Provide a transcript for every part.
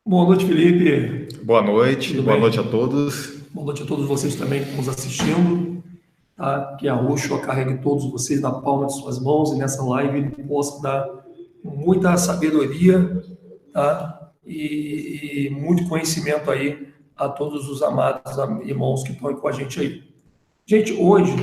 Boa noite, Felipe. Boa noite, Tudo boa bem? noite a todos. Boa noite a todos vocês também que estão nos assistindo. Tá? Que a Roxo carregue todos vocês na palma de suas mãos e nessa live ele possa dar muita sabedoria, tá? E muito conhecimento aí a todos os amados irmãos que estão aí com a gente aí. Gente, hoje,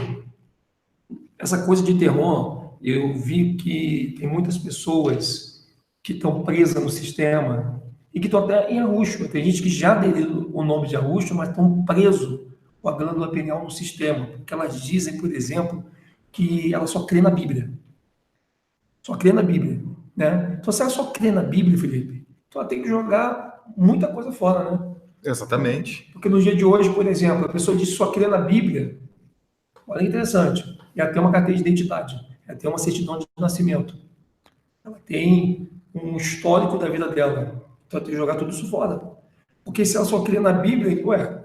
essa coisa de terror, eu vi que tem muitas pessoas que estão presas no sistema e que estão até em Arusha. Tem gente que já aderiu o nome de Arusha, mas estão presos com a glândula pineal no sistema, porque elas dizem, por exemplo, que ela só crê na Bíblia. Só crê na Bíblia, né? Então, se ela só crê na Bíblia, Felipe, então ela tem que jogar muita coisa fora, né? Exatamente. Porque no dia de hoje, por exemplo, a pessoa diz que só crê na Bíblia. Olha que interessante. Ela tem uma carteira de identidade, ela tem uma certidão de nascimento, ela tem um histórico da vida dela. Então ela tem que jogar tudo isso fora. Porque se ela só crê na Bíblia, ué,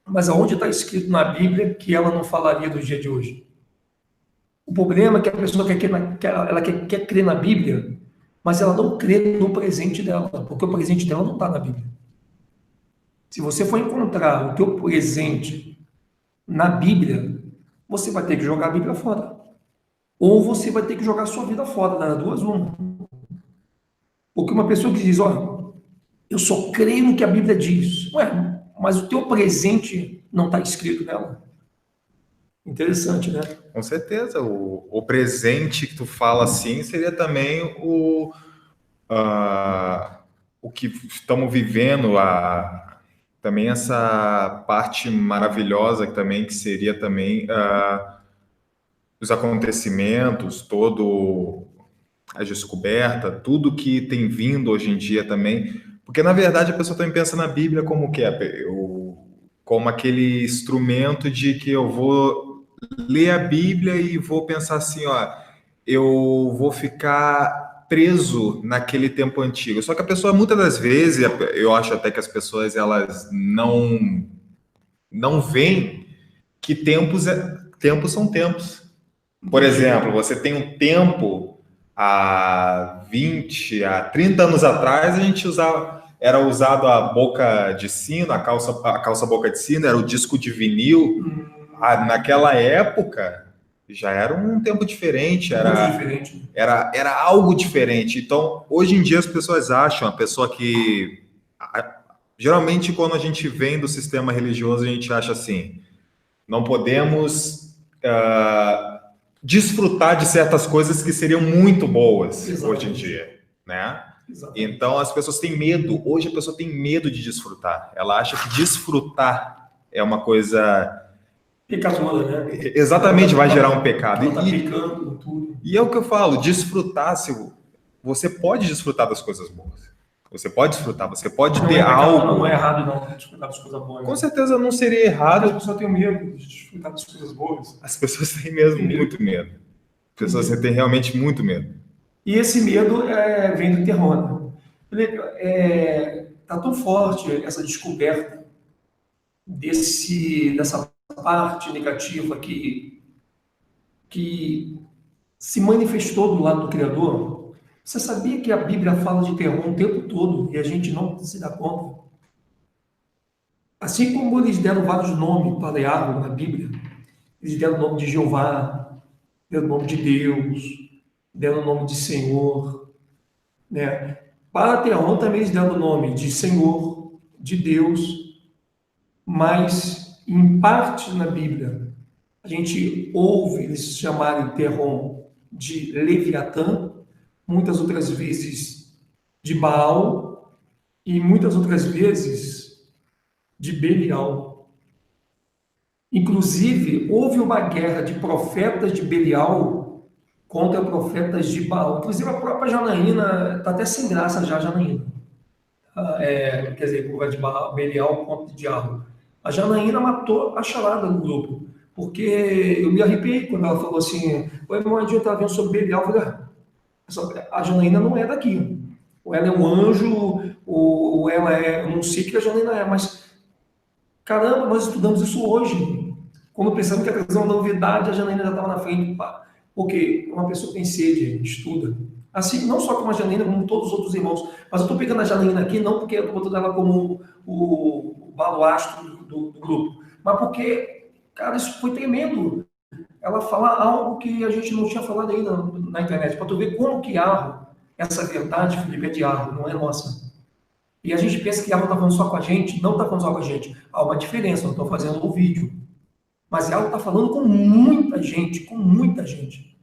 mas aonde está escrito na Bíblia que ela não falaria do dia de hoje? O problema é que a pessoa quer crer na Bíblia, mas ela não crê no presente dela, porque o presente dela não está na Bíblia. Se você for encontrar o teu presente na Bíblia, você vai ter que jogar a Bíblia fora. Ou você vai ter que jogar a sua vida fora, das duas uma. Porque uma pessoa que diz, olha, eu só creio no que a Bíblia diz. Ué, mas o teu presente não está escrito nela. Interessante, né? Com certeza. O presente que tu fala assim seria também o que estamos vivendo, também essa parte maravilhosa também, que seria também os acontecimentos, todo a descoberta, tudo que tem vindo hoje em dia também. Porque, na verdade, a pessoa também pensa na Bíblia como o quê? Como aquele instrumento de que eu vou ler a Bíblia e vou pensar assim, ó, eu vou ficar preso naquele tempo antigo. Só que a pessoa, muitas das vezes, eu acho até que as pessoas, elas não veem que tempos são tempos. Por exemplo, você tem um tempo há 20, há 30 anos atrás, a gente era usado a boca de sino, a calça boca de sino, era o disco de vinil. Naquela época já era um tempo diferente, era algo diferente. Então, hoje em dia as pessoas acham, a pessoa que geralmente quando a gente vem do sistema religioso, a gente acha assim, não podemos desfrutar de certas coisas que seriam muito boas. Exatamente. Hoje em dia, né? Exatamente. Então as pessoas têm medo. Hoje a pessoa tem medo de desfrutar. Ela acha que desfrutar é uma coisa pecadora, né? Exatamente, vai gerar um pecado. Ela tá pecando tudo. E é o que eu falo, desfrutar, você pode desfrutar das coisas boas. Você pode desfrutar, você pode ter algo. Não é errado não desfrutar das coisas boas. Com certeza não seria errado. As pessoas têm medo de desfrutar das coisas boas. As pessoas têm mesmo muito medo. As pessoas têm realmente muito medo. E esse medo vem do terror. Tá tão forte essa descoberta dessa parte negativa que se manifestou do lado do Criador. Você sabia que a Bíblia fala de terror o tempo todo e a gente não se dá conta? Assim como eles deram vários nomes para Yahweh na Bíblia, eles deram o nome de Jeová, deram o nome de Deus, deram o nome de Senhor, né? Para terror também eles deram o nome de Senhor, de Deus, mas em parte na Bíblia a gente ouve eles chamarem terror de Leviatã, muitas outras vezes de Baal e muitas outras vezes de Belial. Inclusive, houve uma guerra de profetas de Belial contra profetas de Baal. Inclusive, a própria Janaína está até sem graça já, Janaína. Quer dizer, o de Belial contra o diabo. A Janaína matou a charada no grupo, porque eu me arrepiei quando ela falou assim, o irmão Edinho está vendo sobre Belial, eu falei, a Janaína não é daqui. Ou ela é um anjo, ou ela é... Eu não sei que a Janaína é, mas... Caramba, nós estudamos isso hoje. Quando pensamos que a trazer uma novidade, a Janaína já estava na frente. Porque uma pessoa tem sede, estuda. Assim, não só como a Janaína, como todos os outros irmãos. Mas eu estou pegando a Janaína aqui, não porque eu estou botando ela como o baluastro do grupo, mas porque, cara, isso foi tremendo. Ela fala algo que a gente não tinha falado aí na internet, para tu ver como que Arro, essa verdade, Felipe, é de Arro, não é nossa. E a gente pensa que Arro está falando só com a gente, não está falando só com a gente. Há uma diferença, eu estou fazendo o vídeo. Mas Arro está falando com muita gente, com muita gente.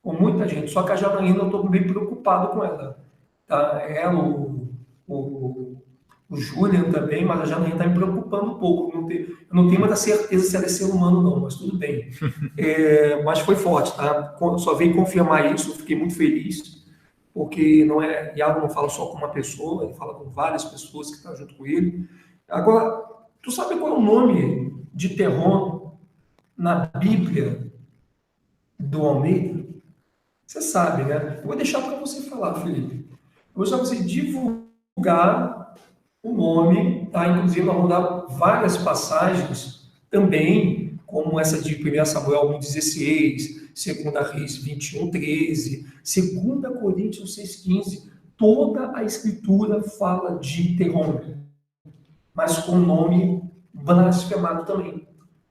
Com muita gente. Só que a Janaína eu estou bem preocupado com ela. Tá? Ela, o Julian também, mas a Janaína está me preocupando um pouco. Eu não tenho muita certeza se ela é ser humano não, mas tudo bem. Mas foi forte, tá? Só veio confirmar isso, eu fiquei muito feliz, porque não é, Iago não fala só com uma pessoa, ele fala com várias pessoas que estão junto com ele. Agora, tu sabe qual é o nome de Terron na Bíblia do Almeida? Você sabe, né? Eu vou deixar para você falar, Felipe. Eu vou deixar você divulgar o nome, tá? Inclusive, nós vamos dar várias passagens também, como essa de 1 Samuel 1,16, 2 Reis 21,13, 2 Coríntios 6,15. Toda a Escritura fala de Terron, mas com nome blasfemado também.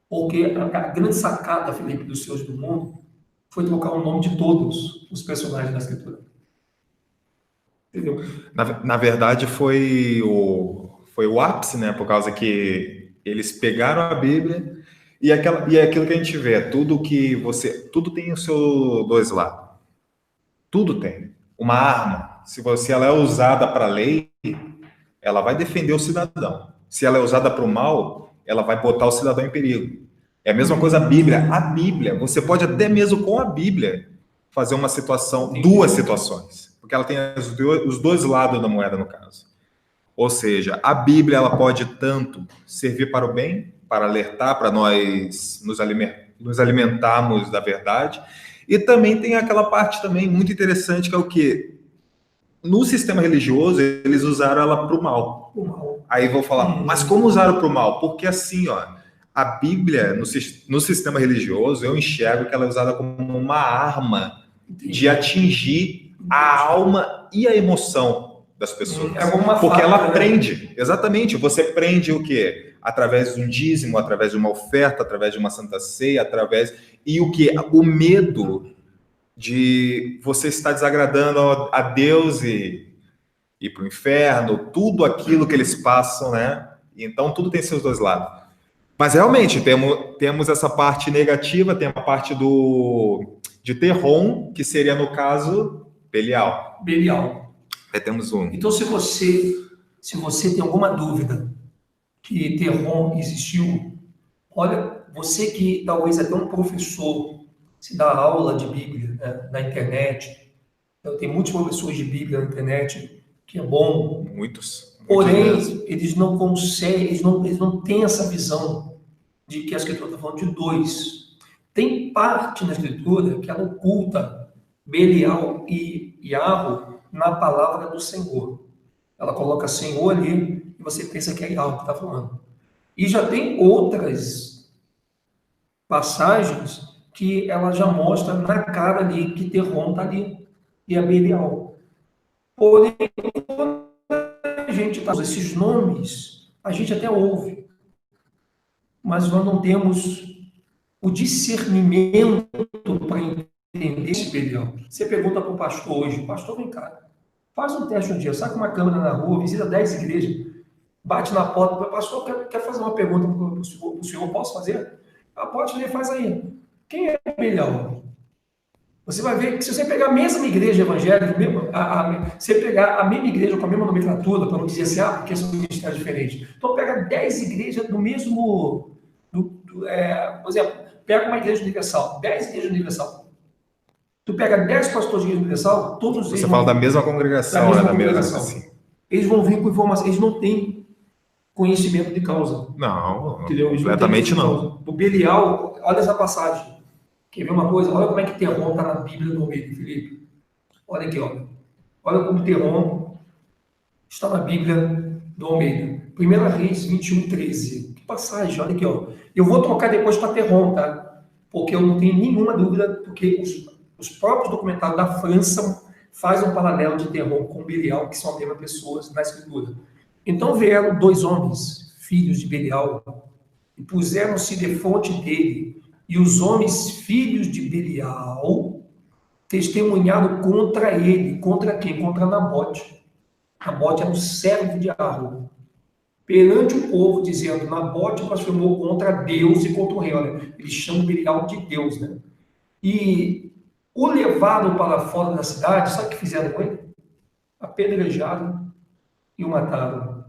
Porque a grande sacada, Felipe, dos Senhores do Mundo, foi trocar o nome de todos os personagens da Escritura. Entendeu? Na verdade, foi o ápice, né? Por causa que eles pegaram a Bíblia e é aquilo que a gente vê, tudo tem o seu dois lados. Tudo tem. Uma arma, se ela é usada para a lei, ela vai defender o cidadão. Se ela é usada para o mal, ela vai botar o cidadão em perigo. É a mesma coisa a Bíblia. A Bíblia, você pode até mesmo com a Bíblia fazer uma situação, duas situações, porque ela tem os dois lados da moeda no caso. Ou seja, a Bíblia ela pode tanto servir para o bem, para alertar, para nós nos alimentarmos da verdade, e também tem aquela parte também muito interessante que é o quê? No sistema religioso, eles usaram ela para o mal. Aí vou falar, mas como usaram para o mal? Porque assim, ó, a Bíblia, no sistema religioso, eu enxergo que ela é usada como uma arma de atingir a alma e a emoção das pessoas. Porque ela prende. Exatamente. Você prende o quê? Através de um dízimo, através de uma oferta, através de uma santa ceia, E o quê? O medo de você estar desagradando a Deus e ir para o inferno, tudo aquilo que eles passam, né? Então, tudo tem seus dois lados. Mas realmente temos essa parte negativa, tem a parte de Terron, que seria, no caso, Belial. Aí temos um. Então, se você tem alguma dúvida que Terron existiu, olha, você que talvez até um professor, se dá aula de Bíblia, né, na internet, então, tem muitos professores de Bíblia na internet, que é bom. Muitos. Porém, eles não conseguem, eles não têm essa visão de que a Escritura está falando de dois. Tem parte na Escritura que ela oculta Belial e Iarro na palavra do Senhor. Ela coloca Senhor ali e você pensa que é Iarro que está falando. E já tem outras passagens que ela já mostra na cara ali que Terron está ali e é Belial. Porém, a gente usa esses nomes, a gente até ouve, mas nós não temos o discernimento para entender esse Belial. Você pergunta para o pastor hoje, pastor, vem cá, faz um teste um dia, saca uma câmera na rua, visita 10 igrejas, bate na porta, pastor, quer fazer uma pergunta para o senhor, posso fazer? Ah, pode fazer, faz aí. Quem é Belial? Você vai ver que se você pegar a mesma igreja evangélica, você pegar a mesma igreja com a mesma nomenclatura, para não dizer assim, porque são ministérios diferentes. Então, pega 10 igrejas do mesmo... por exemplo, pega uma igreja universal, 10 igrejas universal. Tu pega 10 pastores de igreja universal, todos eles... Você fala da mesma congregação, né? Da mesma assim. Eles vão vir com informação, eles não têm conhecimento de causa. Não, entendeu? completamente não. O Belial, olha essa passagem. Quer ver uma coisa? Olha como é que Terron está na Bíblia do Almeida, Felipe. Olha aqui, ó. Olha como Terron está na Bíblia do Almeida. 1 Reis 21:13. Que passagem, olha aqui, ó. Eu vou trocar depois para Terron, tá? Porque eu não tenho nenhuma dúvida, porque os próprios documentários da França faz um paralelo de Terron com Belial, que são a mesma pessoa na Escritura. Então vieram 2 homens, filhos de Belial, e puseram-se defronte dele, e os homens, filhos de Belial, testemunharam contra ele. Contra quem? Contra Nabote. Nabote era um servo de Arro. Perante o povo, dizendo, Nabote blasfemou contra Deus e contra o rei. Olha, eles chamam Belial de Deus, né? E o levaram para fora da cidade. Sabe o que fizeram com ele? Apedrejaram e o mataram.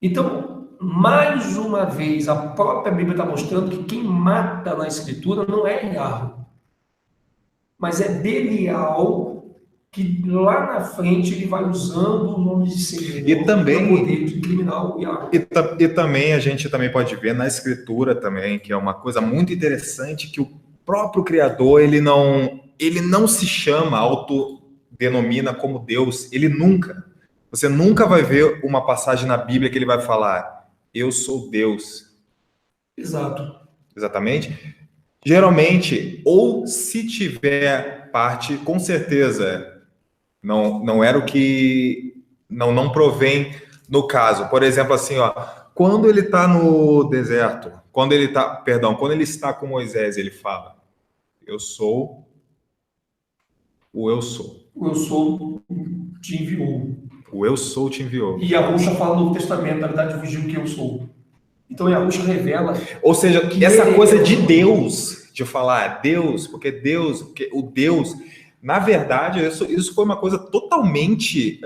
Então, mais uma vez, a própria Bíblia está mostrando que quem mata na Escritura não é Iarro, mas é Belial, que lá na frente ele vai usando o nome de Senhor E também, para poder incriminar o Iarro. E também a gente também pode ver na Escritura também, que é uma coisa muito interessante, que o próprio Criador, ele não se chama, autodenomina como Deus, você nunca vai ver uma passagem na Bíblia que ele vai falar, eu sou Deus. Exato. Exatamente. Geralmente, ou se tiver parte, com certeza, não era o que não provém no caso. Por exemplo, assim, ó, quando ele está no deserto, quando ele está com Moisés, ele fala, eu sou o eu sou. O eu sou te enviou. O eu sou te enviou. E Yahusha fala no Novo Testamento, na verdade, eu digo que eu sou. Então Yahusha revela. Ou seja, que essa coisa de Deus, de falar Deus, porque o Deus, na verdade, isso foi uma coisa totalmente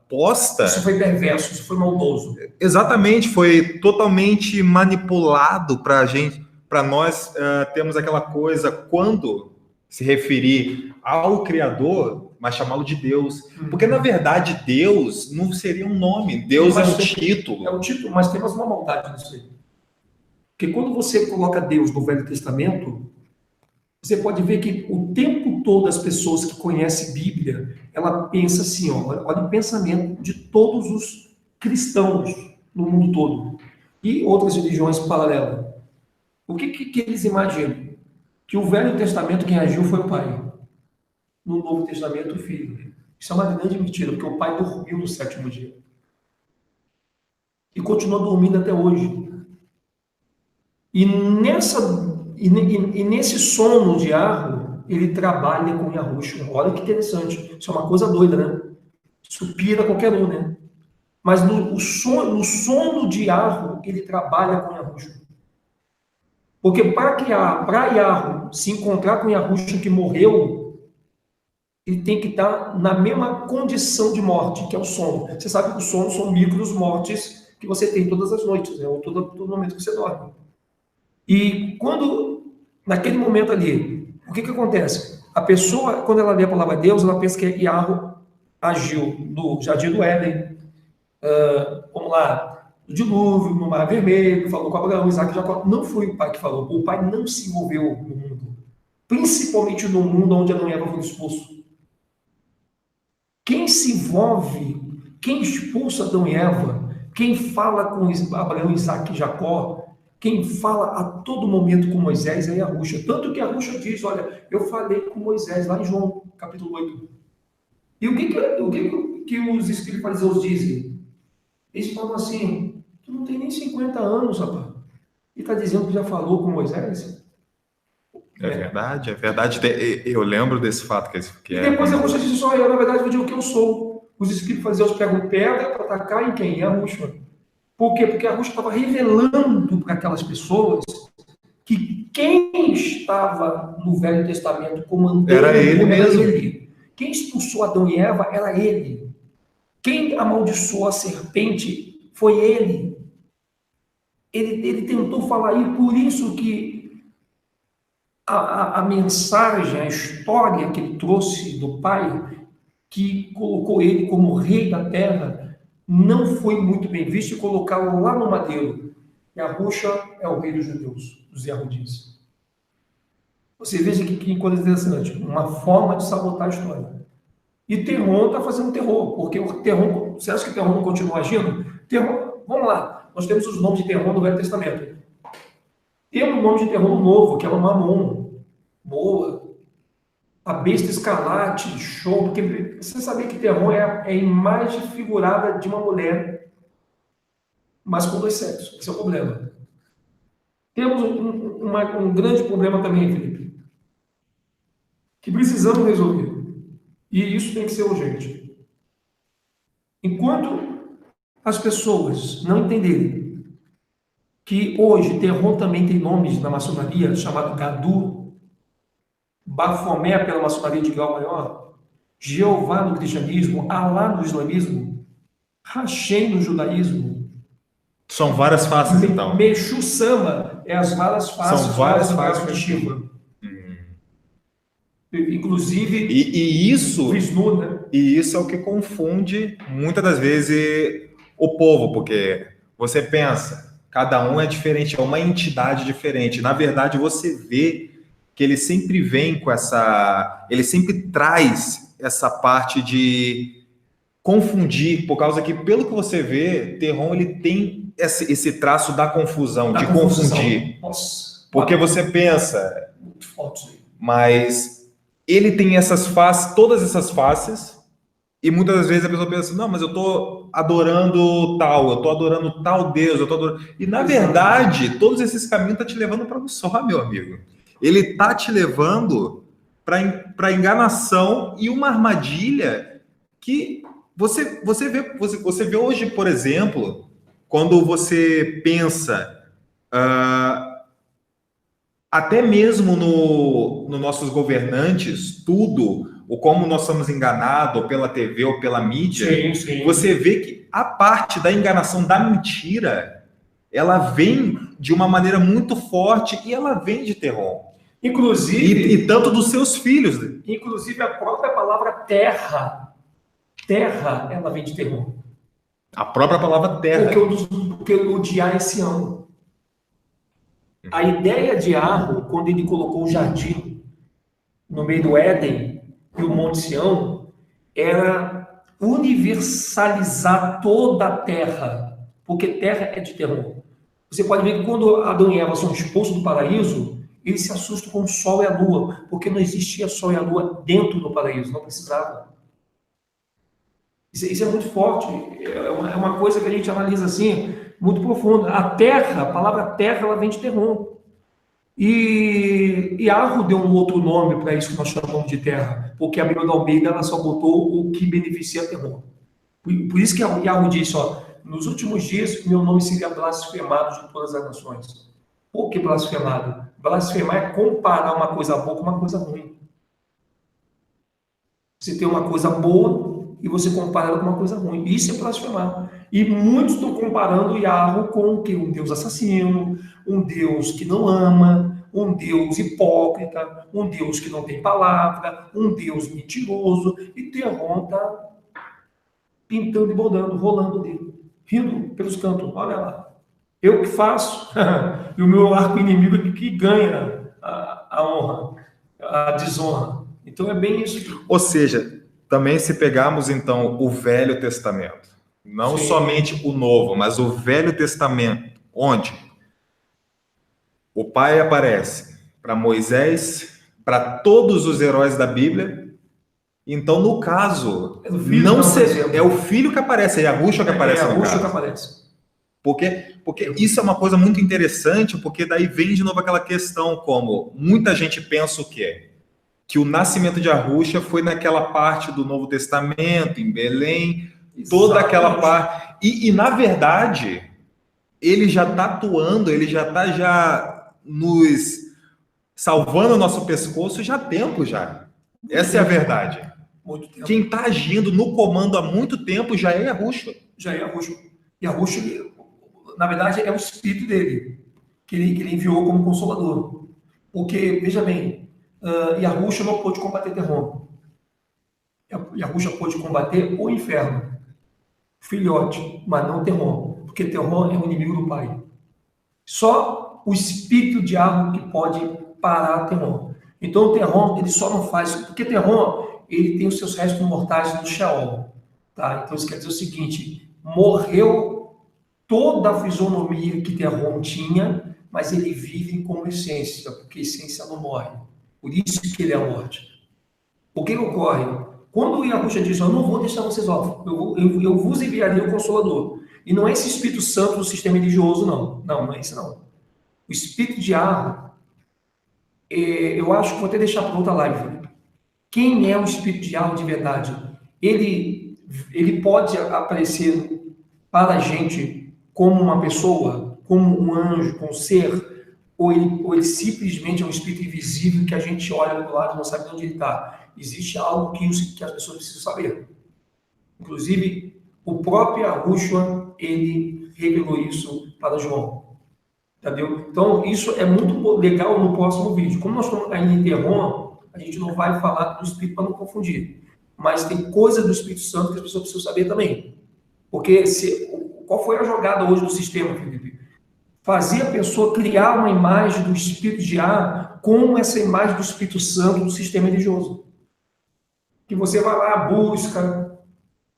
posta. Isso foi perverso, isso foi maldoso. Exatamente, foi totalmente manipulado para nós termos aquela coisa quando se referir ao Criador, mas chamá-lo de Deus. Porque, na verdade, Deus não seria um nome, Deus é um título. É um título, mas tem mais uma maldade nisso aí. Porque quando você coloca Deus no Velho Testamento, você pode ver que o tempo todo as pessoas que conhecem Bíblia, ela pensa assim, olha o pensamento de todos os cristãos no mundo todo e outras religiões paralelas. O que eles imaginam? Que o Velho Testamento quem agiu foi o Pai. No Novo Testamento, o Filho. Isso é uma grande mentira, porque o Pai dormiu no 7º dia. E continua dormindo até hoje. E nesse sono de Arro, ele trabalha com Yahusha. Olha que interessante. Isso é uma coisa doida, né? Isso pira qualquer um, né? Mas no sono de Arro, ele trabalha com Yahusha. Porque para Yahro se encontrar com Yahusha que morreu, ele tem que estar na mesma condição de morte, que é o sono. Você sabe que o sono são micros mortes que você tem todas as noites, né? Ou todo momento que você dorme. E naquele momento ali, o que acontece? A pessoa, quando ela lê a palavra de Deus, ela pensa que Yahro agiu no Jardim do Éden, vamos lá, no dilúvio, no Mar Vermelho, falou com Abraão, Isaac e Jacó. Não foi o pai que falou. O pai não se envolveu no mundo. Principalmente no mundo onde Adão e Eva foram expulsos. Quem se envolve, quem expulsa Adão e Eva, quem fala com Abraão, Isaac e Jacó, quem fala a todo momento com Moisés é Yahusha. Tanto que Yahusha diz, olha, eu falei com Moisés lá em João, capítulo 8. E o que os escribas fariseus dizem? Eles falam assim, tu não tem nem 50 anos, rapaz. E está dizendo que já falou com Moisés? É verdade, é verdade. Eu lembro desse fato. E depois a Yahusha diz, olha, na verdade eu digo que eu sou. Os escribas fariseus pegam pedra para atacar em quem? Yahusha. Por quê? Porque Yahusha estava revelando para aquelas pessoas que quem estava no Velho Testamento comandando era ele mesmo. Ele. Quem expulsou Adão e Eva era ele. Quem amaldiçoou a serpente foi ele. Ele tentou falar, e por isso que a mensagem, a história que ele trouxe do Pai, que colocou ele como rei da terra, não foi muito bem visto e colocá-lo lá no madeiro. Yahusha é o rei dos judeus, dos Yahudim. Você veja que coisa interessante, uma forma de sabotar a história. E Terron está fazendo terror, porque o Terron, você acha que Terron não continua agindo? Terron, vamos lá, nós temos os nomes de Terron no Velho Testamento. Temos o nome de Terron novo, que é o Mamon, Moa, a besta escarlate, show, porque você sabia que Terron é a imagem figurada de uma mulher, mas com dois sexos. Esse é o problema. Temos um grande problema também, Felipe, que precisamos resolver. E isso tem que ser urgente. Enquanto as pessoas não entenderem que hoje Terron também tem nomes na maçonaria, chamado Gadu, Bafomé pela maçonaria de grau maior, Jeová no cristianismo, Alá no islamismo, Hashem no judaísmo. São várias faces, então. Meshu Sama é as várias faces. São várias faces de Shiva. Inclusive, e isso, Vishnu, né? E isso é o que confunde muitas das vezes o povo, porque você pensa, cada um é diferente, é uma entidade diferente. Na verdade, você vê que ele sempre vem com ele sempre traz essa parte de confundir, por causa que, pelo que você vê, Terron, ele tem esse traço da confusão, de confundir. Nossa, porque você pensa, muito forte. Mas ele tem essas faces, todas essas faces, e muitas das vezes a pessoa pensa, não, mas eu estou adorando tal, eu estou adorando tal Deus, eu estou adorando... E na verdade, todos esses caminhos estão te levando para o só, meu amigo. Ele está te levando para enganação e uma armadilha que você vê hoje, por exemplo, quando você pensa, até mesmo nos nossos governantes, tudo, ou como nós somos enganados, ou pela TV, ou pela mídia, sim. Você vê que a parte da enganação, da mentira, ela vem de uma maneira muito forte e ela vem de Terron. Inclusive... E tanto dos seus filhos. Inclusive a própria palavra terra, ela vem de Terron. A própria palavra terra. Porque o Diá é Sião. A ideia de Arro, quando ele colocou o jardim no meio do Éden e o Monte Sião, era universalizar toda a terra, porque terra é de Terron. Você pode ver que quando Adão e Eva são expulsos do paraíso, eles se assustam com o sol e a lua, porque não existia sol e a lua dentro do paraíso, não precisava. Isso é muito forte, é uma coisa que a gente analisa assim, muito profunda. A terra, a palavra terra, ela vem de Terron. E Arro deu um outro nome para isso que nós chamamos de terra, porque a Bíblia da Almeida ela só botou o que beneficia Terron. Por isso que Arro disse, nos últimos dias meu nome seria blasfemado de todas as nações. Por que blasfemado? Blasfemar é comparar uma coisa boa com uma coisa ruim. Você tem uma coisa boa e você compara ela com uma coisa ruim. Isso é blasfemar. E muitos estão comparando Yahweh com o quê? Um Deus assassino, um Deus que não ama, um Deus hipócrita, um Deus que não tem palavra, um Deus mentiroso. E Terron está pintando e bordando, rolando dele, rindo pelos cantos. Olha lá. Eu que faço, e o meu arco inimigo que ganha a honra, a desonra. Então é bem isso. Ou seja, também se pegarmos então o Velho Testamento, não Sim. somente o Novo, mas o Velho Testamento, onde o Pai aparece para Moisés, para todos os heróis da Bíblia. Então, no caso, é o filho que aparece, é Yahushua que aparece no caso. Que aparece. Porque isso é uma coisa muito interessante, porque daí vem de novo aquela questão, como muita gente pensa o quê? Que o nascimento de Yahushua foi naquela parte do Novo Testamento, em Belém, toda aquela parte. E na verdade, ele já está atuando, ele já está nos salvando o nosso pescoço já há tempo já. Essa é a verdade. Muito tempo. Quem está agindo no comando há muito tempo já é Yahushua. Já é Yahushua. Yahushua, na verdade, é o espírito dele, que ele enviou como consolador. Porque, veja bem, Yahushua não pôde combater Terron. Yahushua pôde combater o inferno, filhote, mas não Terron, porque Terron é o inimigo do Pai. Só o espírito de Arro que pode parar Terron. Então o Terron, ele só não faz, porque Terron, ele tem os seus restos mortais no Sheol. Tá? Então isso quer dizer o seguinte, morreu toda a fisionomia que Terron tinha, mas ele vive como essência, porque essência não morre. Por isso que ele é a morte. O que ocorre? Quando o Yahushua diz, eu não vou deixar vocês órfãos, eu vos enviarei o Consolador. E não é esse Espírito Santo do sistema religioso, não. Não é esse, não. O Espírito de Yahweh, eu acho que vou até deixar para outra live, Felipe. Quem é o Espírito de Yahweh de verdade? Ele pode aparecer para a gente como uma pessoa, como um anjo, como um ser, ou ele simplesmente é um espírito invisível que a gente olha do lado e não sabe onde ele está. Existe algo que as pessoas precisam saber. Inclusive, o próprio Yahushua, ele revelou isso para João. Entendeu? Então, isso é muito legal no próximo vídeo. Como nós estamos ainda em Terron, a gente não vai falar do Espírito para não confundir. Mas tem coisas do Espírito Santo que as pessoas precisam saber também. Porque qual foi a jogada hoje do sistema, Felipe? Fazer a pessoa criar uma imagem do Espírito de ar como essa imagem do Espírito Santo do sistema religioso. Que você vai lá, busca,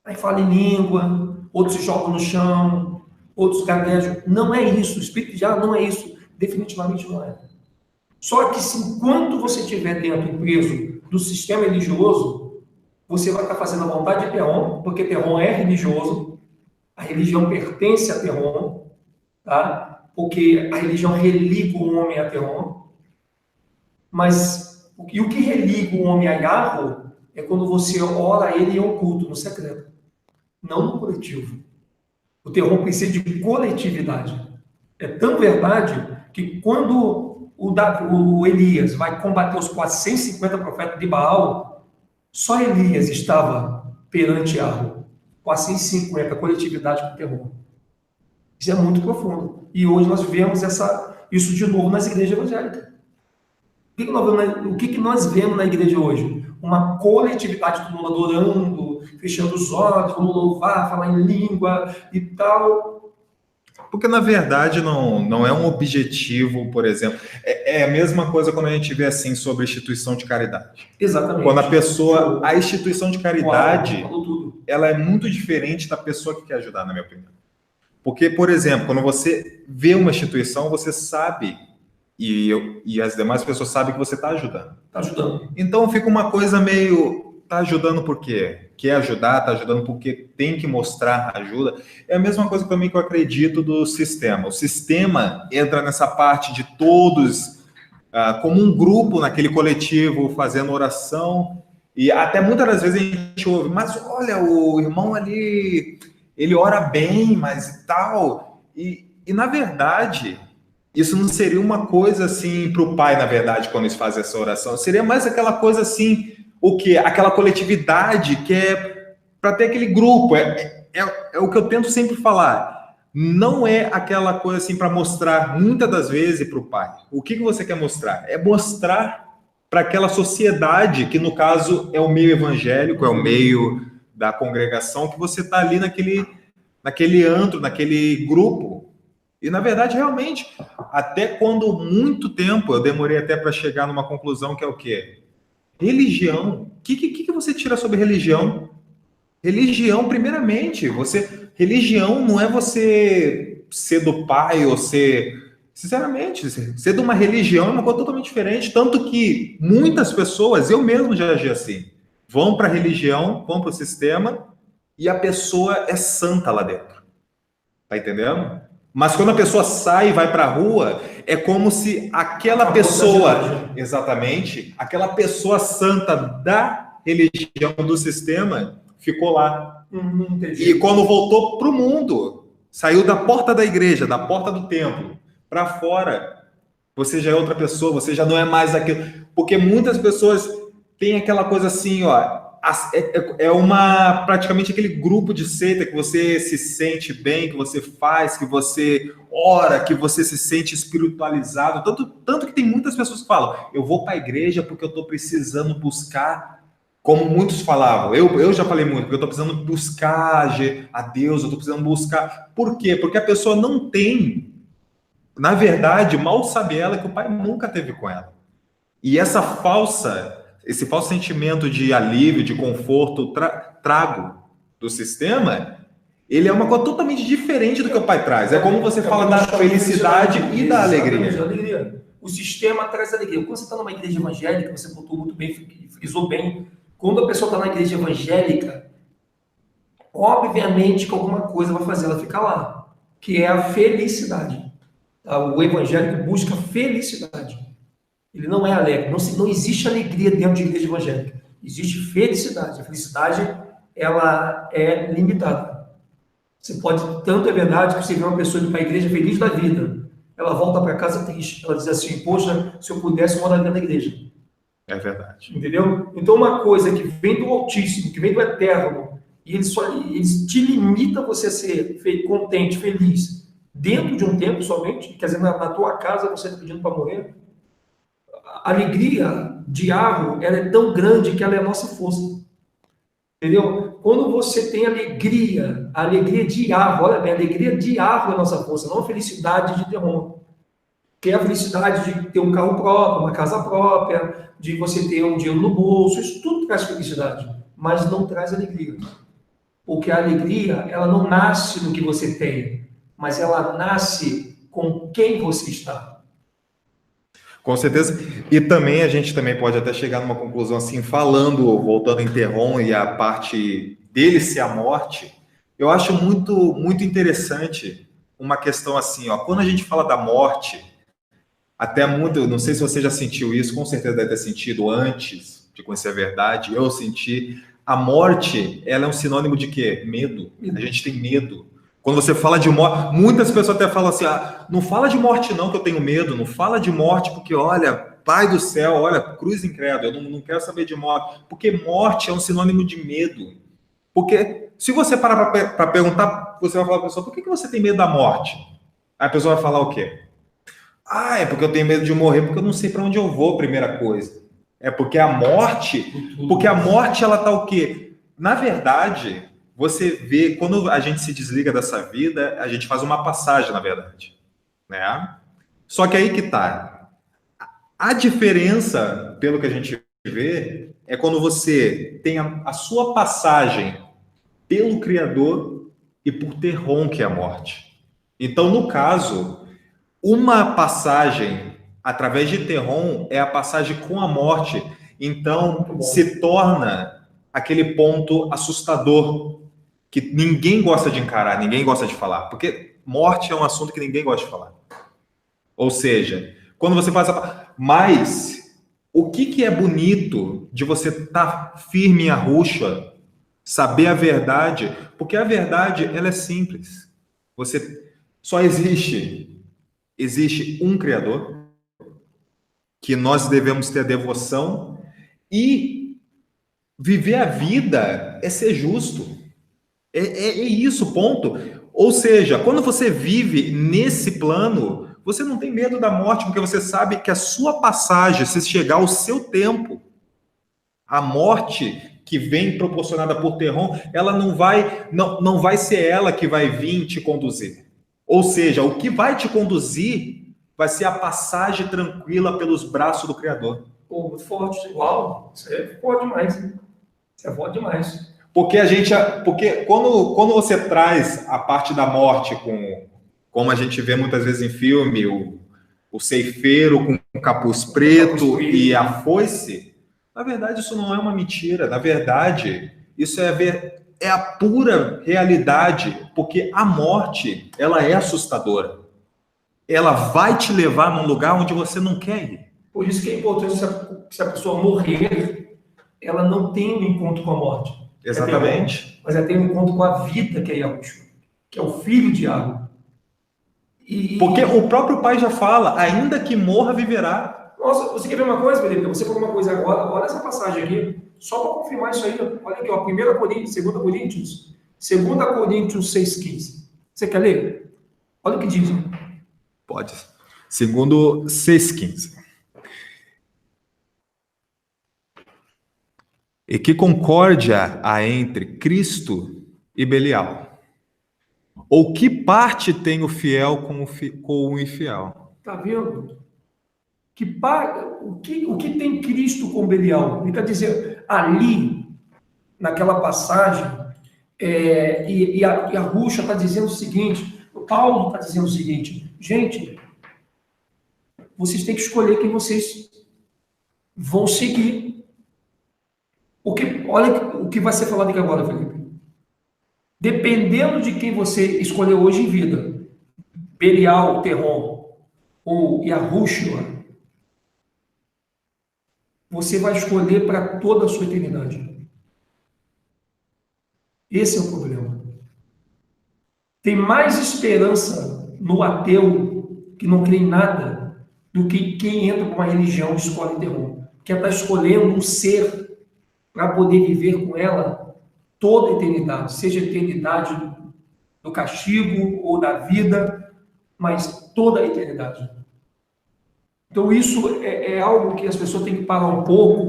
aí fala em língua, outros se jogam no chão, outros gaguejam. Não é isso, o Espírito de ar não é isso. Definitivamente não é. Só que enquanto você estiver dentro, preso do sistema religioso, você vai estar fazendo a vontade de Terron, porque Terron é religioso, a religião pertence a Terron, tá? Porque a religião religa o homem a Terron, mas o que religa o homem a Yahweh é quando você ora a ele em oculto, no secreto, não no coletivo. O Terron precisa de coletividade. É tão verdade que quando o Elias vai combater os 450 profetas de Baal, só Elias estava perante Yahweh. 450, coletividade com o Terron. Isso é muito profundo. E hoje nós vemos isso de novo nas igrejas evangélicas. O que nós vemos na igreja hoje? Uma coletividade, todo mundo adorando, fechando os olhos, vamos louvar, falar em língua e tal. Porque, na verdade, não é um objetivo, por exemplo. É a mesma coisa quando a gente vê assim sobre instituição de caridade. Exatamente. Quando a instituição de caridade, ela é muito diferente da pessoa que quer ajudar, na minha opinião. Porque, por exemplo, quando você vê uma instituição, você sabe, e as demais pessoas sabem que você está ajudando. Está ajudando. Então fica uma coisa meio, está ajudando por quê? Quer ajudar, está ajudando porque tem que mostrar ajuda. É a mesma coisa também que eu acredito do sistema. O sistema entra nessa parte de todos, como um grupo naquele coletivo, fazendo oração, e até muitas das vezes a gente ouve, mas olha, o irmão ali, ele ora bem, mas e tal. E na verdade, isso não seria uma coisa assim para o pai, na verdade, quando eles fazem essa oração. Seria mais aquela coisa assim, o quê? Aquela coletividade que é para ter aquele grupo. É o que eu tento sempre falar. Não é aquela coisa assim para mostrar muitas das vezes para o pai. O que você quer mostrar? É mostrar para aquela sociedade, que no caso é o meio evangélico, é o meio da congregação, que você está ali naquele antro, naquele grupo. E, na verdade, realmente, até quando muito tempo, eu demorei até para chegar numa conclusão que é o quê? Religião. O que você tira sobre religião? Religião, primeiramente, religião não é você ser do pai ou ser... Sinceramente, ser de uma religião é uma coisa totalmente diferente. Tanto que muitas pessoas, eu mesmo já agi assim, vão para a religião, vão para o sistema e a pessoa é santa lá dentro. Tá entendendo? Mas quando a pessoa sai e vai para a rua, é como se aquela pessoa, exatamente, aquela pessoa santa da religião, do sistema, ficou lá. E quando voltou para o mundo, saiu da porta da igreja, da porta do templo, para fora, você já é outra pessoa, você já não é mais aquilo. Porque muitas pessoas têm aquela coisa assim, ó, praticamente aquele grupo de seita que você se sente bem, que você faz, que você ora, que você se sente espiritualizado. Tanto que tem muitas pessoas que falam, eu vou para a igreja porque eu estou precisando buscar, como muitos falavam, eu já falei muito, porque eu estou precisando buscar a Deus, eu estou precisando buscar. Por quê? Porque a pessoa não tem, na verdade, mal sabe ela que o pai nunca teve com ela. E esse falso sentimento de alívio, de conforto, trago do sistema, ele é uma coisa totalmente diferente do que o pai traz. É como você fala da felicidade e da alegria. O sistema traz alegria. Quando você está numa igreja evangélica, você botou muito bem, frisou bem, Quando a pessoa está na igreja evangélica, obviamente que alguma coisa vai fazer ela ficar lá, que é a felicidade. Tá? O evangélico busca felicidade. Ele não é alegre. Não existe alegria dentro de igreja evangélica. Existe felicidade. A felicidade, ela é limitada. Você pode, tanto é verdade que você vê uma pessoa indo para a igreja feliz da vida, ela volta para casa triste. Ela diz assim, poxa, se eu pudesse, eu moraria na igreja. É verdade. Entendeu? Então, uma coisa que vem do Altíssimo, que vem do Eterno, e ele te limita você a ser contente, feliz, dentro de um tempo somente, quer dizer, na tua casa você está pedindo para morrer. A alegria de Yahweh, ela é tão grande que ela é a nossa força. Entendeu? Quando você tem a alegria de Yahweh, olha bem, a alegria de Yahweh é a nossa força, não a felicidade de Terron. Que é a felicidade de ter um carro próprio, uma casa própria, de você ter um dinheiro no bolso, isso tudo traz felicidade, mas não traz alegria. Porque a alegria, ela não nasce no que você tem, mas ela nasce com quem você está. Com certeza. E também a gente também pode até chegar numa conclusão assim, voltando em Terron e a parte dele ser a morte, eu acho muito interessante uma questão assim, ó, quando a gente fala da morte, até muito, não sei se você já sentiu isso, com certeza deve ter sentido antes de conhecer a verdade, eu senti, a morte, ela é um sinônimo de quê? Medo. A gente tem medo. Quando você fala de morte, muitas pessoas até falam assim, não fala de morte não, que eu tenho medo, não fala de morte porque, olha, Pai do céu, olha, cruz incrédula, eu não quero saber de morte, porque morte é um sinônimo de medo. Porque se você parar para perguntar, você vai falar para a pessoa, por que você tem medo da morte? Aí a pessoa vai falar o quê? É porque eu tenho medo de morrer, porque eu não sei para onde eu vou, primeira coisa. É porque a morte ela tá o quê? Na verdade, você vê, quando a gente se desliga dessa vida, a gente faz uma passagem, na verdade, né? Só que aí que tá. A diferença, pelo que a gente vê, é quando você tem a sua passagem pelo Criador e por Terron, que é a morte. Então, no caso, uma passagem através de Terron é a passagem com a morte, então se torna aquele ponto assustador que ninguém gosta de encarar, ninguém gosta de falar, porque morte é um assunto que ninguém gosta de falar. Ou seja, quando você faz mas o que é bonito de você estar firme em arrucha, saber a verdade, porque a verdade ela é simples. Você só existe um Criador, que nós devemos ter a devoção, e viver a vida é ser justo. É isso, ponto. Ou seja, quando você vive nesse plano, você não tem medo da morte, porque você sabe que a sua passagem, se chegar ao seu tempo, a morte que vem proporcionada por Terron, ela não vai ser ela que vai vir te conduzir. Ou seja, o que vai te conduzir vai ser a passagem tranquila pelos braços do Criador. Pô, muito forte. Uau, isso é forte demais. Hein? Isso é forte demais. Porque quando você traz a parte da morte, como a gente vê muitas vezes em filme, o ceifeiro com o capuz preto e a foice, na verdade isso não é uma mentira. Na verdade, isso é a pura realidade, porque a morte, ela é assustadora. Ela vai te levar num lugar onde você não quer ir. Por isso que é importante, se a pessoa morrer, ela não tem um encontro com a morte. Exatamente. Mas ela tem um encontro com a vida, que é Yahushua, que é o filho de Yahweh. Porque o próprio pai já fala, ainda que morra, viverá. Nossa, você quer ver uma coisa, Felipe? Você falou uma coisa agora, olha essa passagem aqui, só para confirmar isso aí. Olha aqui, ó, 1 Coríntios, 2 Coríntios, 2 Coríntios 6,15. Você quer ler? Olha o que diz. Pode. Segundo 6,15. E que concórdia há entre Cristo e Belial? Ou que parte tem o fiel com o infiel? Está vendo? O que tem Cristo com Belial? Ele está dizendo, ali, naquela passagem, e a Ruxa está dizendo o seguinte, o Paulo está dizendo o seguinte, gente, vocês têm que escolher quem vocês vão seguir. Porque, olha o que vai ser falado aqui agora, Felipe. Dependendo de quem você escolher hoje em vida, Belial, Terron ou Yahushua, você vai escolher para toda a sua eternidade. Esse é o problema. Tem mais esperança no ateu que não crê em nada do que quem entra para uma religião e escolhe Terron. Que está escolhendo um ser para poder viver com ela toda a eternidade, seja a eternidade do castigo ou da vida, mas toda a eternidade. Então, isso é algo que as pessoas têm que parar um pouco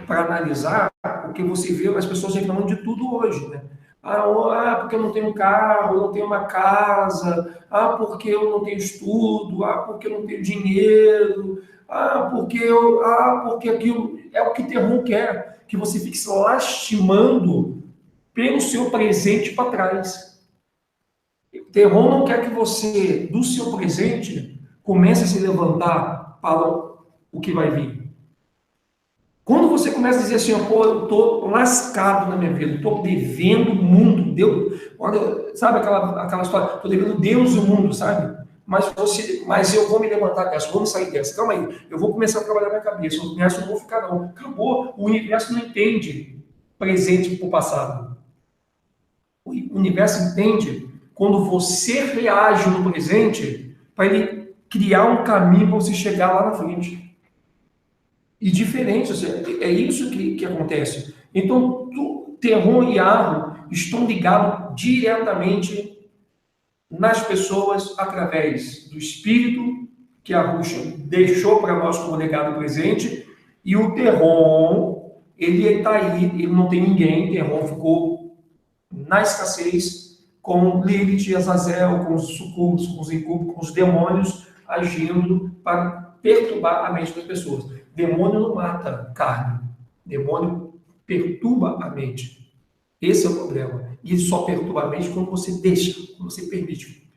para analisar, porque você vê as pessoas reclamando de tudo hoje, né? Porque eu não tenho um carro, eu não tenho uma casa, porque eu não tenho estudo, porque eu não tenho dinheiro, porque aquilo é o que Terron quer, que você fique se lastimando pelo seu presente para trás. Terron não quer que você, do seu presente, comece a se levantar para o que vai vir. Quando você começa a dizer assim, eu estou lascado na minha vida, estou devendo o mundo, Deus, olha, sabe aquela história, estou devendo Deus e o mundo, sabe? Mas eu vou me levantar dessa, vou me sair dessa, calma aí, eu vou começar a trabalhar minha cabeça, o universo não vou ficar não, acabou, o universo não entende presente para o passado. O universo entende quando você reage no presente para ele criar um caminho para você chegar lá na frente. E diferente, ou seja, é isso que acontece. Então, Terron e Arro estão ligados diretamente nas pessoas através do espírito que a Ruxa deixou para nós como legado presente, e o Terron, ele está aí, ele não tem ninguém, Terron ficou na escassez com Lilith e Azazel, com os sucubos, com os incubos, com os demônios agindo para perturbar a mente das pessoas. Demônio não mata carne. Demônio perturba a mente. Esse é o problema. E ele só perturba a mente quando você deixa, quando você permite.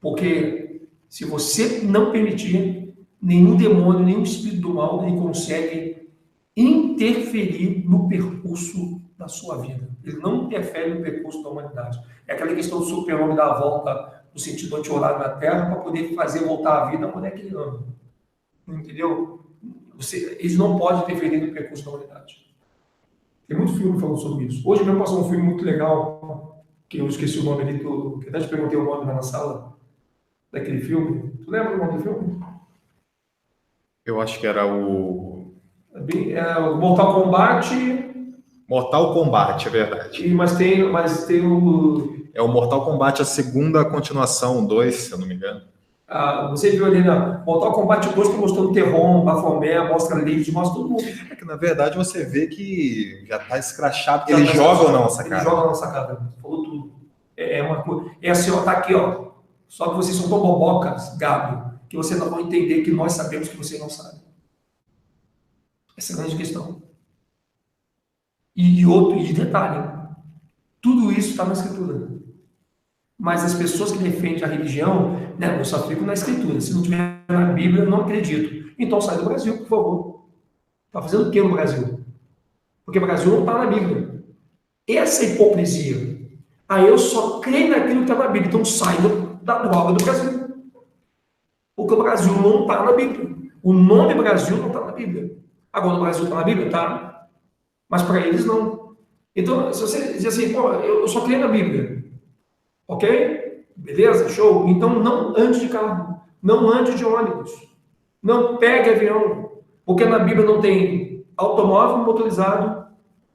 Porque se você não permitir, nenhum demônio, nenhum espírito do mal, ele consegue interferir no percurso da sua vida. Ele não interfere no percurso da humanidade. É aquela questão do super-homem dar a volta no sentido anti-horário na Terra para poder fazer voltar a vida a mulher que ele ama. Entendeu? Eles não podem interferir no percurso da humanidade. Tem muito filme falando sobre isso. Hoje mesmo passou um filme muito legal, que eu esqueci o nome ali, que até te perguntei o nome lá na sala, daquele filme. Tu lembra o nome do filme? Eu acho que era o Mortal Kombat. Mortal Kombat, é verdade. Mas tem o... É o Mortal Kombat, a segunda continuação, 2, se eu não me engano. Você viu ali na Mortal Kombat 2 que mostrou o Terron, Baphomet, mostra Lilith, mostra todo mundo. É que na verdade você vê que já tá escrachado, ele joga ou não, sacada? Ele joga na sacada, falou tudo. É uma coisa. É assim, ó, tá aqui, ó. Só que vocês são tão bobocas, gado, que vocês não vão entender que nós sabemos que vocês não sabem. Essa é a grande questão. E detalhe, tudo isso está na Escritura. Mas as pessoas que defendem a religião, né, eu só fico na Escritura. Se não tiver na Bíblia, eu não acredito. Então sai do Brasil, por favor. Está fazendo o que no Brasil? Porque o Brasil não está na Bíblia. Essa é a hipocrisia. Eu só creio naquilo que está na Bíblia. Então sai da droga do Brasil. Porque o Brasil não está na Bíblia. O nome Brasil não está na Bíblia. Agora o Brasil está na Bíblia? Está. Mas para eles não. Então, se você diz assim, eu só creio na Bíblia. Ok? Beleza? Show? Então não ande de carro, não ande de ônibus, não pegue avião, porque na Bíblia não tem automóvel motorizado,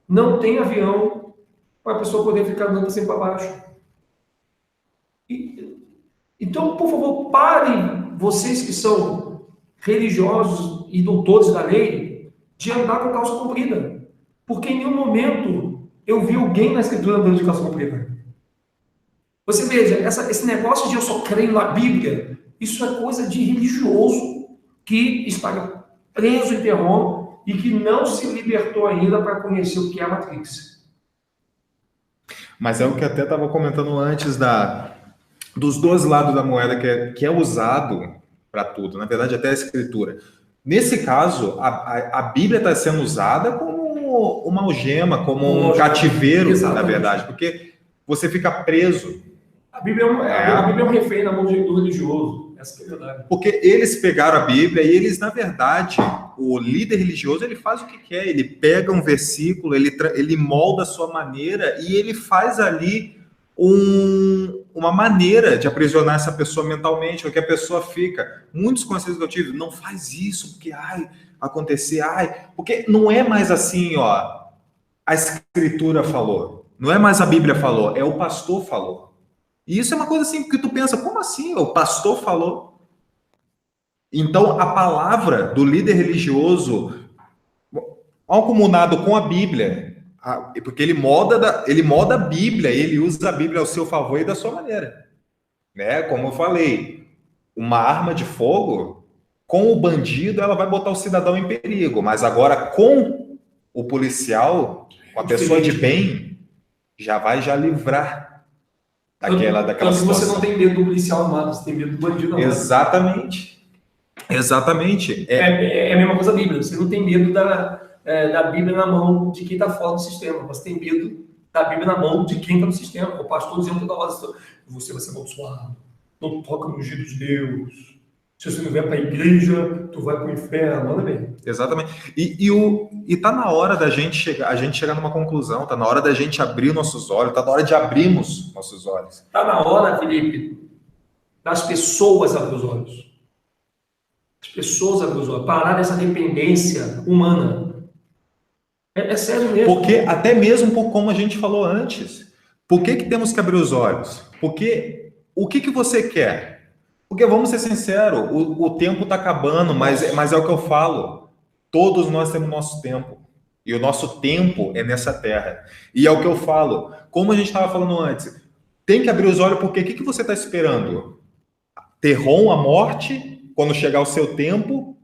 não tem avião para a pessoa poder ficar andando assim para baixo. Então, por favor, parem, vocês que são religiosos e doutores da lei, de andar com calça comprida. Porque em nenhum momento eu vi alguém na Escritura andando de calça comprida. Você veja, esse negócio de eu só creio na Bíblia, isso é coisa de religioso que está preso em Terron e que não se libertou ainda para conhecer o que é a Matrix. Mas é o que até estava comentando antes dos dois lados da moeda que é usado para tudo, na verdade até a Escritura. Nesse caso, a Bíblia está sendo usada como como uma algema, como Uma um algema. cativeiro, na Exatamente. verdade, porque você fica preso. A Bíblia é um refém na mão do religioso. Essa que é a verdade. Porque eles pegaram a Bíblia e eles, na verdade, o líder religioso, ele faz o que quer. Ele pega um versículo, ele molda a sua maneira e ele faz ali uma maneira de aprisionar essa pessoa mentalmente, porque a pessoa fica. Muitos conselhos que eu tive, não faz isso, porque, acontecer, porque não é mais assim, ó, a Escritura falou, não é mais a Bíblia falou, é o pastor falou. E isso é uma coisa assim que tu pensa, como assim? O pastor falou? Então, a palavra do líder religioso, comunado com a Bíblia, porque ele moda a Bíblia, ele usa a Bíblia ao seu favor e da sua maneira. Né? Como eu falei, uma arma de fogo, com o bandido, ela vai botar o cidadão em perigo, mas agora com o policial, com a pessoa de bem, já livrar daquela Tanto situação. você não tem medo do policial armado, você tem medo do bandido armado. Exatamente. É a mesma coisa da Bíblia. Você não tem medo da Bíblia na mão de quem está fora do sistema. Você tem medo da Bíblia na mão de quem está no sistema. O pastor dizendo toda hora, você vai ser amaldiçoado. Não toca no ungido de Deus. Se você não vier para a igreja, tu vai para o inferno. Olha bem. Exatamente. E tá na hora da gente chegar numa conclusão, tá na hora da gente abrir nossos olhos, tá na hora de abrirmos nossos olhos. Tá na hora, Felipe, das pessoas abrir os olhos. As pessoas abrir os olhos. Parar dessa dependência humana. É sério mesmo. Porque, até mesmo por como a gente falou antes, por que temos que abrir os olhos? Porque o que você quer? Porque, vamos ser sinceros, o tempo está acabando, mas é o que eu falo. Todos nós temos nosso tempo. E o nosso tempo é nessa terra. E é o que eu falo. Como a gente estava falando antes, tem que abrir os olhos porque o que você está esperando? Terron, a morte, quando chegar o seu tempo?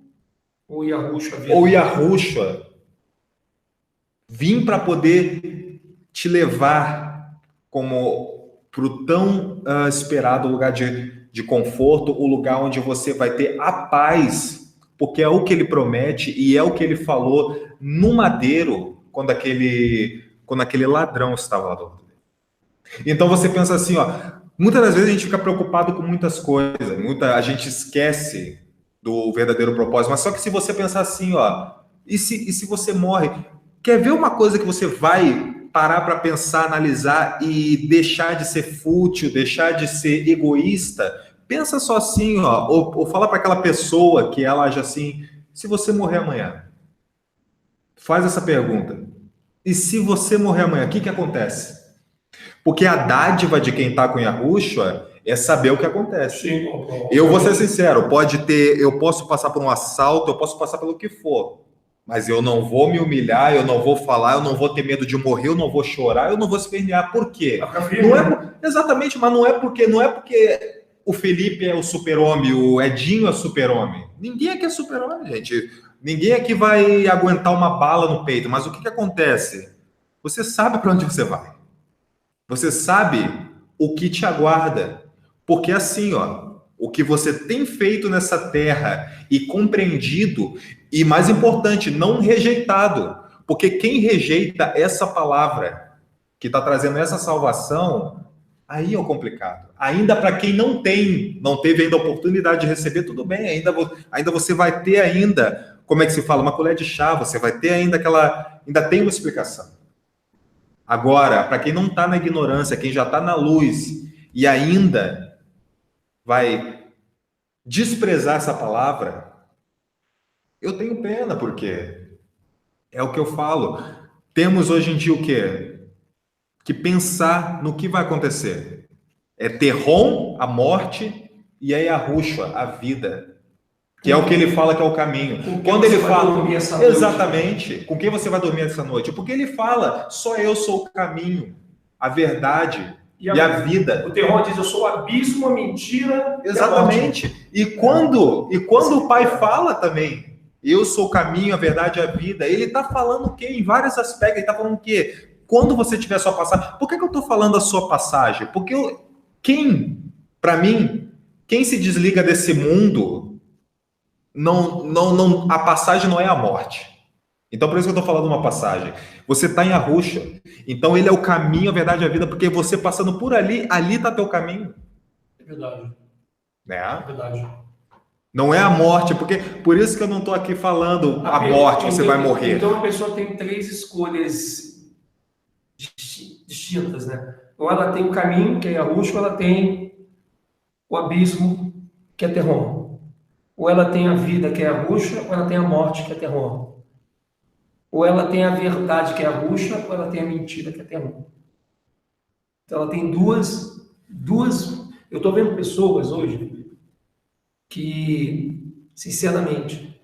Ou Yahushua. Ou Yahushua vir para poder te levar como para o tão esperado lugar de conforto, o lugar onde você vai ter a paz, porque é o que ele promete e é o que ele falou no madeiro, quando aquele ladrão estava lá dentro. Então você pensa assim, ó, muitas das vezes a gente fica preocupado com muitas coisas, a gente esquece do verdadeiro propósito, mas só que se você pensar assim, ó, e se você morre, quer ver uma coisa que você vai parar para pensar, analisar e deixar de ser fútil, deixar de ser egoísta? Pensa só assim, ó, ou fala para aquela pessoa que ela age assim, se você morrer amanhã, faz essa pergunta. E se você morrer amanhã, o que acontece? Porque a dádiva de quem está com Yahushua é saber o que acontece. Sim, eu vou ser sincero, eu posso passar por um assalto, eu posso passar pelo que for, mas eu não vou me humilhar, eu não vou falar, eu não vou ter medo de morrer, eu não vou chorar, eu não vou se espernear. Por quê? Exatamente, mas não é porque o Felipe é o super-homem, o Edinho é o super-homem. Ninguém aqui é super-homem, gente. Ninguém aqui vai aguentar uma bala no peito. Mas o que acontece? Você sabe para onde você vai. Você sabe o que te aguarda. Porque assim, ó, o que você tem feito nessa terra e compreendido, e mais importante, não rejeitado. Porque quem rejeita essa palavra que está trazendo essa salvação, aí é o complicado. Ainda para quem não teve ainda a oportunidade de receber, tudo bem, ainda você vai ter ainda, como é que se fala, uma colher de chá, você vai ter ainda ainda tem uma explicação. Agora, para quem não está na ignorância, quem já está na luz e ainda vai desprezar essa palavra, eu tenho pena, porque é o que eu falo. Temos hoje em dia o quê? Que pensar no que vai acontecer. É Terron, a morte, e aí Yahushua, a vida. Que é o que ele fala que é o caminho. Quando ele fala, exatamente, com quem você vai dormir essa noite? Porque ele fala, só eu sou o caminho, a verdade e a vida. O Terron diz, eu sou o abismo, a mentira. Exatamente. E quando o pai fala também, eu sou o caminho, a verdade e a vida, ele está falando o quê? Em vários aspectos, ele está falando o quê? Quando você tiver a sua passagem, por que eu estou falando a sua passagem? Porque para mim, quem se desliga desse mundo, a passagem não é a morte. Então, por isso que eu estou falando uma passagem. Você está em Arusha, então ele é o caminho, a verdade e a vida, porque você passando por ali, ali está teu caminho, É verdade, é né? verdade. Não é a morte, porque por isso que eu não estou aqui falando a morte, você vai morrer. Então a pessoa tem três escolhas distintas, né? Ou ela tem o caminho, que é Arusha, ou ela tem o abismo, que é Terron. Ou ela tem a vida, que é Arusha, ou ela tem a morte, que é Terron. Ou ela tem a verdade, que é Arusha, ou ela tem a mentira, que é Terron. Então ela tem duas. Eu estou vendo pessoas hoje que, sinceramente,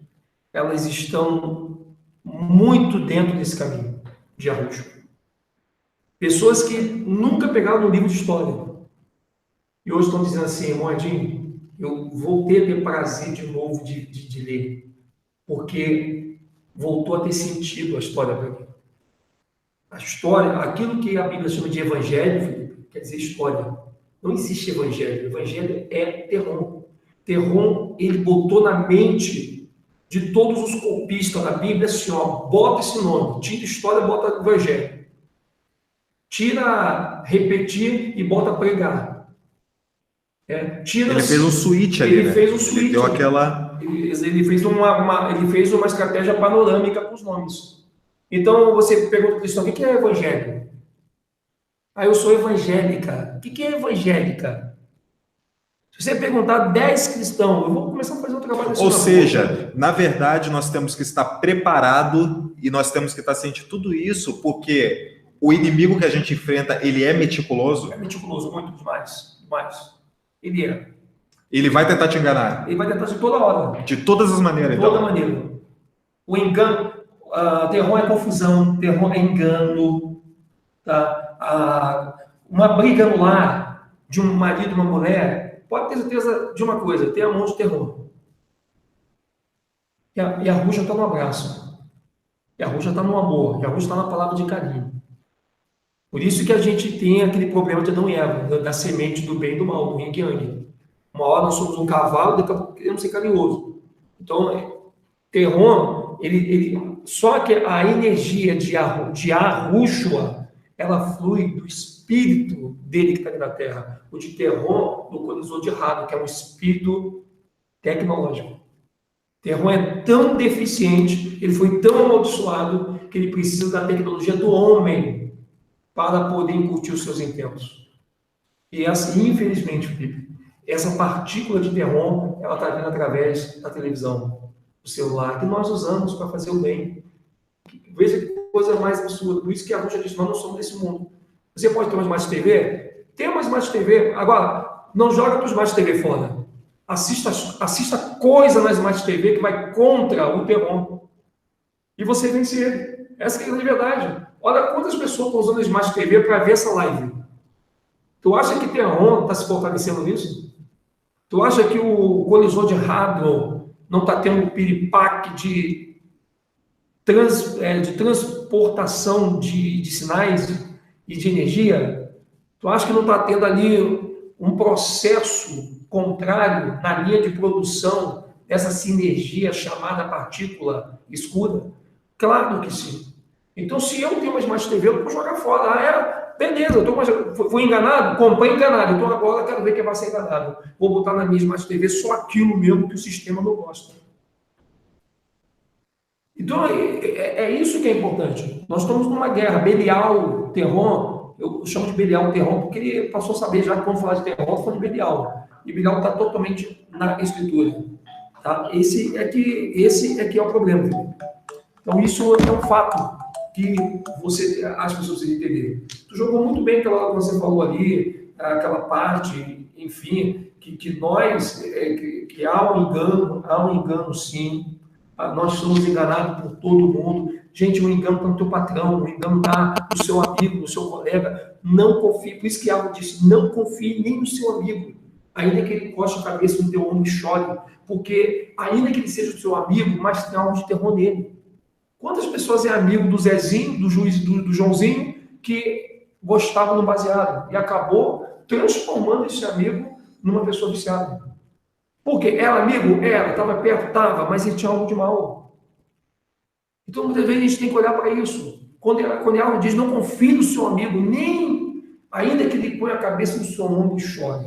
elas estão muito dentro desse caminho de Arusha. Pessoas que nunca pegaram no livro de história. E hoje estão dizendo assim, Moedinho, eu voltei a ter prazer de novo de ler, porque voltou a ter sentido a história para mim. A história, aquilo que a Bíblia chama de evangelho, Felipe, quer dizer história. Não existe evangelho. O evangelho é Terron. Terron, ele botou na mente de todos os copistas da Bíblia assim, ó, bota esse nome, tira história, bota evangelho. Tira repetir e bota pregar. Ele fez um switch ali, ele né? fez um switch. Ele deu aquela... Ele fez uma estratégia panorâmica com os nomes. Então, você pergunta para o cristão, o que é evangelho? Ah, eu sou evangélica. O que é evangélica? Se você perguntar 10 cristãos, eu vou começar a fazer um trabalho assim. Ou seja, na verdade, nós temos que estar preparado e nós temos que estar ciente de tudo isso, porque o inimigo que a gente enfrenta, ele é meticuloso. É meticuloso, muito demais. Demais. Ele é. Ele vai tentar te enganar. Ele vai tentar de toda hora. De todas as maneiras, de toda então. maneira. O engano, terror é confusão, terror é engano. Tá? Uma briga no lar de um marido e uma mulher, pode ter certeza de uma coisa, tem a mão de terror. E a Arusha está no abraço. E a Arusha está no amor. E a Arusha está na palavra de carinho. Por isso que a gente tem aquele problema de Adão e Eva, da semente do bem e do mal, do yin e yang. Uma hora nós somos um cavalo, daqui a pouco queremos ser carinhoso. Então, Terron, só que a energia de Arushua, ela flui do espírito dele que está aqui na Terra. O de Terron localizou de errado, que é um espírito tecnológico. Terron é tão deficiente, ele foi tão amaldiçoado, que ele precisa da tecnologia do homem para poder incutir os seus intentos. E essa, infelizmente, Felipe, essa partícula de Terron, ela está vindo através da televisão, do celular, que nós usamos para fazer o bem. Veja que coisa mais absurda. Por isso que a Arusha diz, nós não somos desse mundo. Você pode ter uma Smart TV? Tem uma Smart TV. Agora, não joga para o Smart TV fora. Assista coisa na Smart TV que vai contra o Terron. E você vence ele. Essa é a grande verdade. Olha quantas pessoas estão usando a Smart TV para ver essa live. Tu acha que Terron está se fortalecendo nisso? Tu acha que o colisor de Hadron não está tendo um piripaque de transportação de sinais e de energia? Tu acha que não está tendo ali um processo contrário na linha de produção dessa sinergia chamada partícula escura? Claro que sim. Então, se eu tenho uma Smart TV, eu vou jogar fora. Beleza, fui enganado? Comprei enganado. Então, agora eu quero ver quem vai ser enganado. Vou botar na minha Smart TV só aquilo mesmo que o sistema não gosta. Então, é isso que é importante. Nós estamos numa guerra. Belial, Terron, eu chamo de Belial Terron, porque ele passou a saber já que quando falar de Terron, eu falo de Belial. E Belial está totalmente na escritura. Tá? Esse é que é o problema. Então, isso é um fato que as pessoas precisam entender. Tu jogou muito bem aquela hora que você falou ali, aquela parte, enfim, que há um engano sim. Nós somos enganados por todo mundo. Gente, o engano está no teu patrão, o engano está no seu amigo, no seu colega. Não confie, por isso que algo disse, não confie nem no seu amigo, ainda que ele encoste a cabeça no teu ombro e chore, porque ainda que ele seja o seu amigo, mas tem algo de terror nele. Quantas pessoas é amigo do Zezinho, do Joãozinho, que gostava do baseado e acabou transformando esse amigo numa pessoa viciada? Porque era amigo? Era, estava perto? Estava, mas ele tinha algo de mal. Então, muitas vezes a gente tem que olhar para isso. Quando Yahweh diz, não confie no seu amigo, nem ainda que ele ponha a cabeça no seu ombro e chore.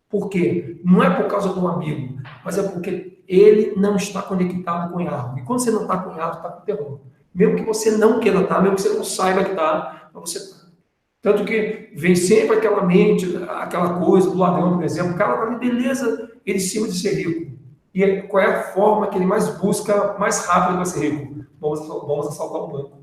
Por quê? Não é por causa do amigo, mas é porque ele não está conectado com Yahweh. E quando você não está com Yahweh, está com o terror. Mesmo que você não queira estar, mesmo que você não saiba que está, mas você está. Tanto que vem sempre aquela mente, aquela coisa do ladrão, por exemplo. O cara está ali, beleza, ele em cima de ser rico. E qual é a forma que ele mais busca, mais rápido para ser rico? Vamos assaltar um banco.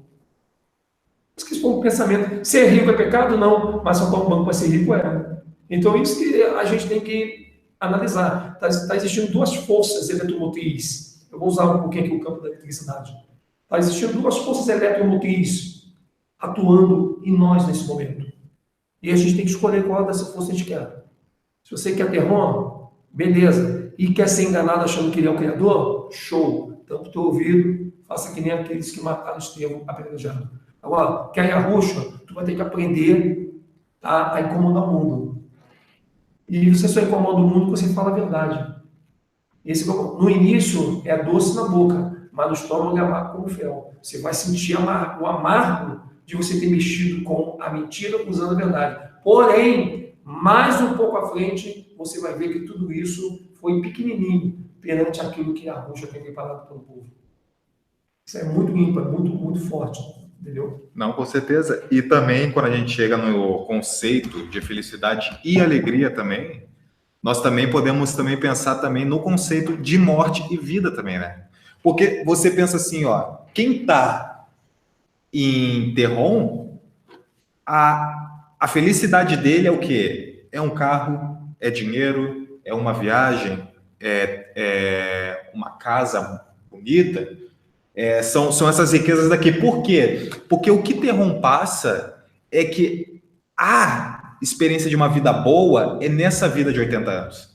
Isso que foi um pensamento. Ser rico é pecado? Não. Mas assaltar um banco para ser rico é. Então, isso que a gente tem que analisar. Está existindo duas forças eletromotrizes. Eu vou usar um pouquinho aqui o campo da eletricidade. Está existindo duas forças eletromotrizes atuando em nós nesse momento. E a gente tem que escolher qual dessa força a gente quer. Se você quer terror, beleza. E quer ser enganado achando que ele é o Criador, show. Tampa o teu ouvido, faça que nem aqueles que mataram Estevão apedrejado. Agora, quer Yahushua, tu vai ter que aprender a incomodar o mundo. E você só incomoda o mundo quando você fala a verdade. No início é doce na boca, mas no estômago é amargo como fel. Você vai sentir o amargo de você ter mexido com a mentira usando a verdade. Porém, mais um pouco à frente, você vai ver que tudo isso foi pequenininho perante aquilo que a Yahushua tem preparado para o povo. Isso é muito ímpar, muito forte, entendeu? Não, com certeza. E também, quando a gente chega no conceito de felicidade e alegria também, nós também podemos também pensar também no conceito de morte e vida também, né? Porque você pensa assim, ó, quem está em Terron, a felicidade dele é o quê? É um carro, é dinheiro, é uma viagem, é uma casa bonita, são essas riquezas daqui. Por quê? Porque o que Terron passa é que a experiência de uma vida boa é nessa vida de 80 anos.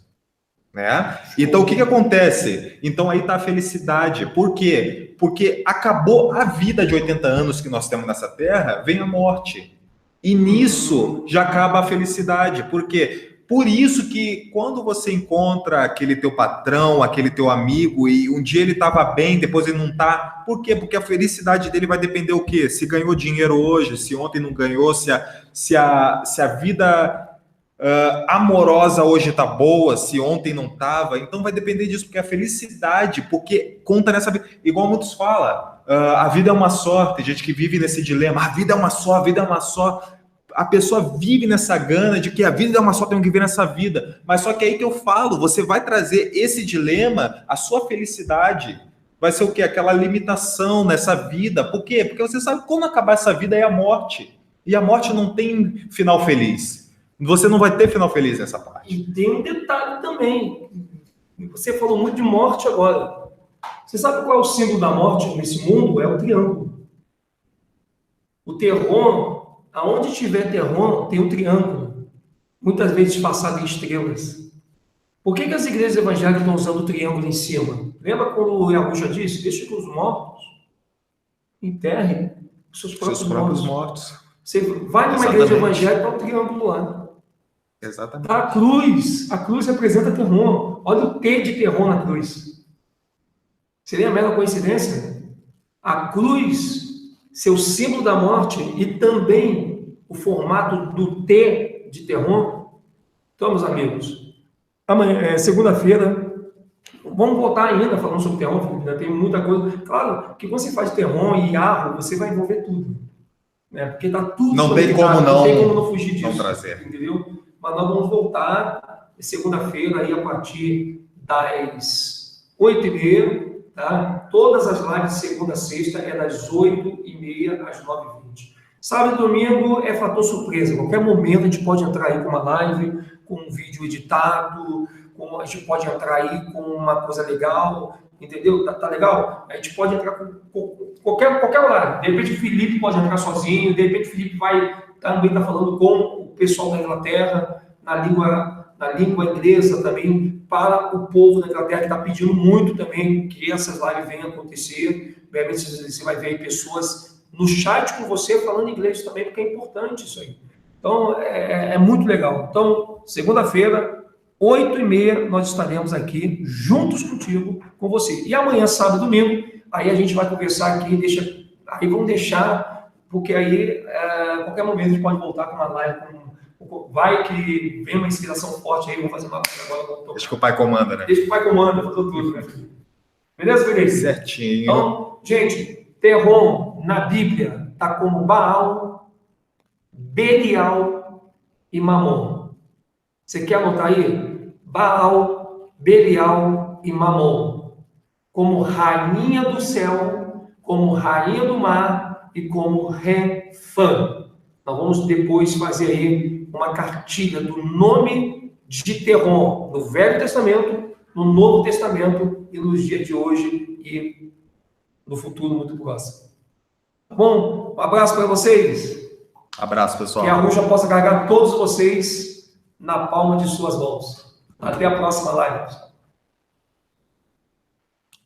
Né? Então, o que acontece? Então, aí está a felicidade. Por quê? Porque acabou a vida de 80 anos que nós temos nessa terra, vem a morte. E nisso já acaba a felicidade. Por quê? Por isso que quando você encontra aquele teu patrão, aquele teu amigo, e um dia ele estava bem, depois ele não está. Por quê? Porque a felicidade dele vai depender o quê? Se ganhou dinheiro hoje, se ontem não ganhou, se a vida amorosa hoje tá boa, se ontem não tava, então vai depender disso, porque a felicidade, porque conta nessa vida, igual muitos falam, a vida é uma só, tem gente que vive nesse dilema, a vida é uma só, a vida é uma só, a pessoa vive nessa gana de que a vida é uma só, tem que viver nessa vida, mas só que aí que eu falo, você vai trazer esse dilema, a sua felicidade vai ser o quê? Aquela limitação nessa vida, por quê? Porque você sabe que quando acabar essa vida é a morte, e a morte não tem final feliz. Você não vai ter final feliz nessa parte. E tem um detalhe também. Você falou muito de morte agora. Você sabe qual é o símbolo da morte nesse mundo? É o triângulo. O terror, aonde tiver terror, tem um triângulo. Muitas vezes disfarçado em estrelas. Por que as igrejas evangélicas estão usando o triângulo em cima? Lembra quando o Yahushua disse? Deixa que os mortos enterrem os seus próprios mortos. Você vai numa igreja evangélica, está um triângulo lá. Exatamente. A cruz representa terror. Olha o T de terror na cruz. Seria a mera coincidência? A cruz, seu símbolo da morte, e também o formato do T de terror. Então, meus amigos, amanhã, segunda-feira, vamos voltar ainda falando sobre terror, ainda tem muita coisa. Claro que quando você faz terror e arro, você vai envolver tudo. Né? Porque está tudo não tem como não fugir disso. Não trazer. Entendeu? Mas nós vamos voltar segunda-feira aí a partir das 8h30, tá? Todas as lives de segunda a sexta é das 8h30 às 9h20. Sábado e domingo é fator surpresa. A qualquer momento a gente pode entrar aí com uma live, com um vídeo editado, a gente pode entrar aí com uma coisa legal, entendeu? Tá legal? A gente pode entrar com qualquer horário. De repente o Felipe pode entrar sozinho, de repente o Felipe também está falando com o pessoal da Inglaterra, na língua inglesa também, para o povo da Inglaterra, que está pedindo muito também que essas lives venham acontecer. Você vai ver aí pessoas no chat com você falando inglês também, porque é importante isso aí. Então, é muito legal. Então, segunda-feira, 8h30 nós estaremos aqui juntos contigo, com você. E amanhã, sábado e domingo, aí a gente vai conversar aqui, aí vamos deixar, porque aí qualquer momento a gente pode voltar com uma live, vai que vem uma inspiração forte aí, vamos fazer uma live agora. Deixa que o pai comanda, né? Deixa que o pai comanda, falou tudo, né? Beleza, Felipe? Certinho. Então, gente, Terrom na Bíblia está como Baal, Belial e Mamon. Você quer anotar aí? Baal, Belial e Mamon. Como rainha do céu, como rainha do mar e como Refã. Nós vamos depois fazer aí uma cartilha do nome de Terrom no Velho Testamento, no Novo Testamento e nos dias de hoje e no futuro muito próximo. Tá bom? Um abraço para vocês. Abraço, pessoal. Que a Ruxa possa carregar todos vocês na palma de suas mãos. Até a próxima live.